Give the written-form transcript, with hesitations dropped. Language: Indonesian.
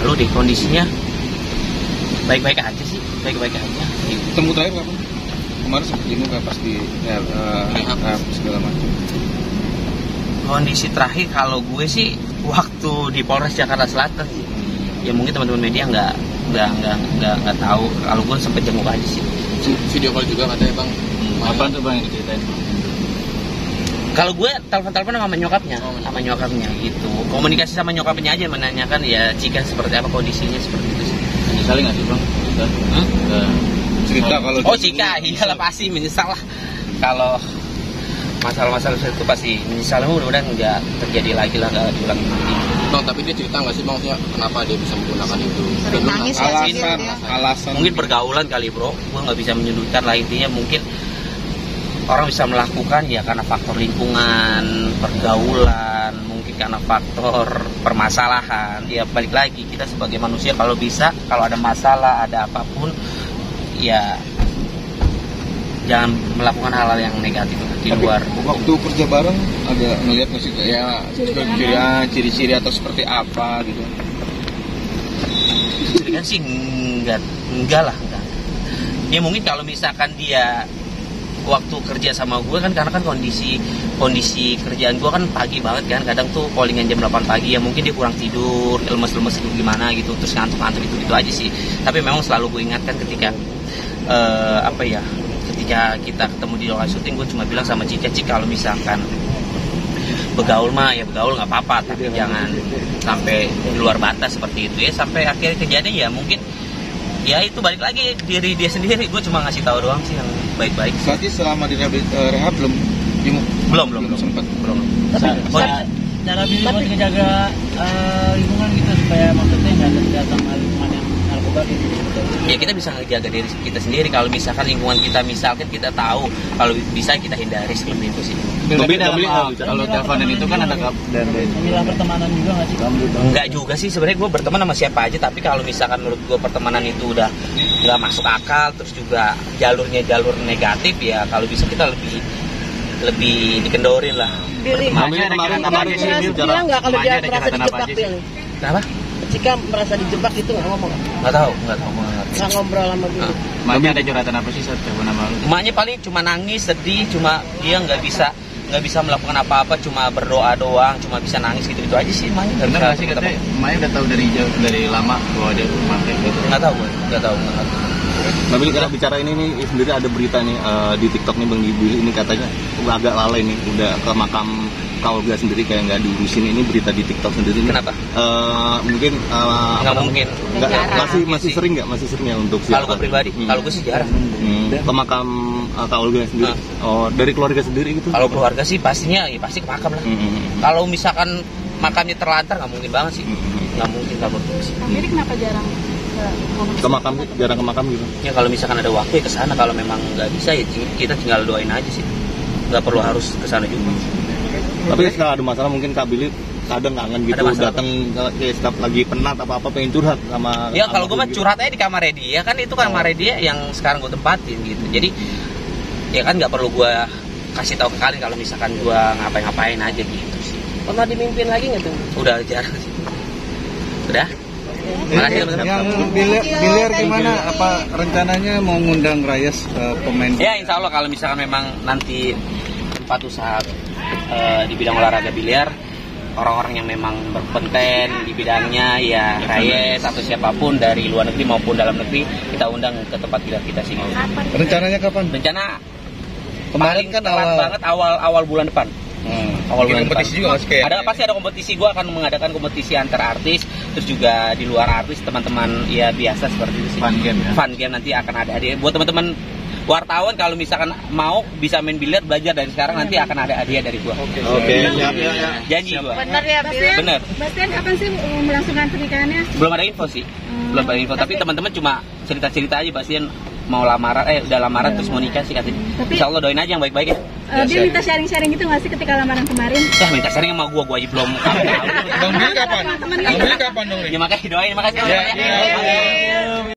lalu deh kondisinya baik-baik aja sih, baik-baik aja. Ketemu terakhir kapan? Kemarin sempat jenguk pas di rehab segala macam. Kondisi terakhir kalau gue sih waktu di Polres Jakarta Selatan sih. Ya mungkin teman-teman media nggak tahu kalau gue sempet jenguk aja sih. Video call juga katanya bang. Apa tuh bang yang diceritain? Kalau gue telepon sama nyokapnya gitu. Komunikasi sama nyokapnya aja menanyakan ya Cika seperti apa kondisinya seperti itu sih. Menyesali nggak sih bang? Cerita kalau Cika, iyalah pasti menyesal lah. Kalau masalah-masalah itu pasti menyesal. Mudah-mudahan nggak terjadi lagi lah, nggak diulang lagi. Bang, tapi dia cerita nggak sih bang, maksudnya kenapa dia bisa menggunakan itu? Nangis Alasan mungkin pergaulan kali bro. Gue nggak bisa menyudutkan lah, intinya mungkin orang bisa melakukan ya karena faktor lingkungan, pergaulan, mungkin karena faktor permasalahan. Ya balik lagi, kita sebagai manusia kalau bisa, kalau ada masalah, ada apapun, ya jangan melakukan hal-hal yang negatif di luar. Waktu kerja bareng ada ngeliat nggak sih ya ciri-ciri atau seperti apa gitu? Ciri kan sih enggak lah. Ya mungkin kalau misalkan dia waktu kerja sama gue kan, karena kan kondisi kerjaan gue kan pagi banget kan, kadang tuh callingan jam 8 pagi, ya mungkin dia kurang tidur, lemes-lemes gimana gitu, terus ngantuk-ngantuk itu aja sih. Tapi memang selalu gue ingatkan ketika ketika kita ketemu di lokasi syuting, gue cuma bilang sama Cika, kalau misalkan begaul mah ya begaul nggak apa-apa, tapi jangan sampai di luar batas seperti itu ya. Sampai akhirnya kejadian ya mungkin ya itu balik lagi diri dia sendiri. Gue cuma ngasih tahu doang sih yang baik-baik. Berarti selama di rehab belum sempat. Cara Billy buat ngejaga lingkungan gitu supaya maksudnya nggak datang lingkungan yang narkoba gitu. Ya kita bisa ngejaga diri kita sendiri. Kalau misalkan lingkungan kita misalkan kita tahu, kalau bisa kita hindari sebelum itu sih. Tapi kalau teleponan itu kan ada dan nilai pertemanan juga nggak sih? Enggak juga sih sebenarnya, gue berteman sama siapa aja. Tapi kalau misalkan menurut gue pertemanan itu udah nggak masuk akal, terus juga jalurnya jalur negatif, ya kalau bisa kita lebih dikendorin lah. Billy, bilang nggak kalau dia merasa dijebak Billy? Kenapa? Jika merasa dijebak itu nggak ngomong? Nggak tahu. Nggak ngobrol sama Billy. Maknya ada curhatan apa sih saat telepon sama lu? Emaknya paling cuma nangis, sedih, cuma dia nggak bisa melakukan apa-apa, cuma berdoa doang, cuma bisa nangis gitu aja sih emaknya. Bener nggak sih katanya emaknya udah tahu dari lama bahwa dia mati gitu? Nggak tahu. Tapi kalau bicara ini nih sendiri ada berita nih di TikTok nih Bang Billy ini katanya agak lalai nih, udah ke makam keluarga sendiri kayak nggak diurusin. Ini berita di TikTok sendiri. Kenapa? Mungkin nggak mungkin. Masih sering ya untuk kalau gue pribadi, kalau gue sih jarang. Ke makam keluarga sendiri. Oh, dari keluarga sendiri gitu? Kalau keluarga sih pastinya ya pasti ke makam lah. Kalau misalkan makamnya terlantar nggak mungkin banget sih. Nggak mungkin kalau menurut sih. Jadi kenapa jarang jarang ke makam gitu? Ya kalau misalkan ada waktu ya ke sana, kalau memang nggak bisa ya kita tinggal doain aja sih. Nggak perlu harus ke sana juga. Tapi kalau ada masalah mungkin Kak Billy kadang kangen gitu, datang kayak setiap lagi penat apa pengen curhat sama. Ya kalau gue mah curhat aja di kamar dia kan, itu kamar dia yang sekarang gue tempatin gitu. Jadi ya kan nggak perlu gue kasih tahu ke kalian kalau misalkan gue ngapain aja gitu sih. Pernah dimimpin lagi nggak tuh? Udah jarang sih. Udah. Makasih teman-teman. Yang biliar gimana? Apa rencananya mau ngundang Rayes pemain? Ya insya Allah kalau misalkan memang nanti tempat usaha di bidang olahraga biliar, orang-orang yang memang berkompeten di bidangnya ya Rayes atau siapapun dari luar negeri maupun dalam negeri, kita undang ke tempat biliar kita sini. Rencananya kapan? Rencana kemarin kan awal bulan depan. Awal bulan kompetisi depan. Juga kayak pasti ada kompetisi. Gue akan mengadakan kompetisi antar artis, terus juga di luar artis, teman-teman ya biasa seperti itu sih. Fun game nanti akan ada hadiah buat teman-teman wartawan. Kalau misalkan mau bisa main biliar, belajar dari sekarang, nanti akan ada hadiah dari gua. Oke. Janji gua. Bener ya, Bill? Bener. Bastian kapan sih melangsungkan pernikahannya? Belum ada info sih. Belum ada info, tapi teman-teman cuma cerita-cerita aja Bastian mau lamaran, udah lamaran terus mau nikah sih katanya. Insya Allah doain aja yang baik-baik ya. Dia minta sharing-sharing gitu nggak sih ketika lamaran kemarin? Ya minta sharing sama gua aja belum. Bang Billy kapan? Bang Billy kapan dong? Ya makanya doain, makasih.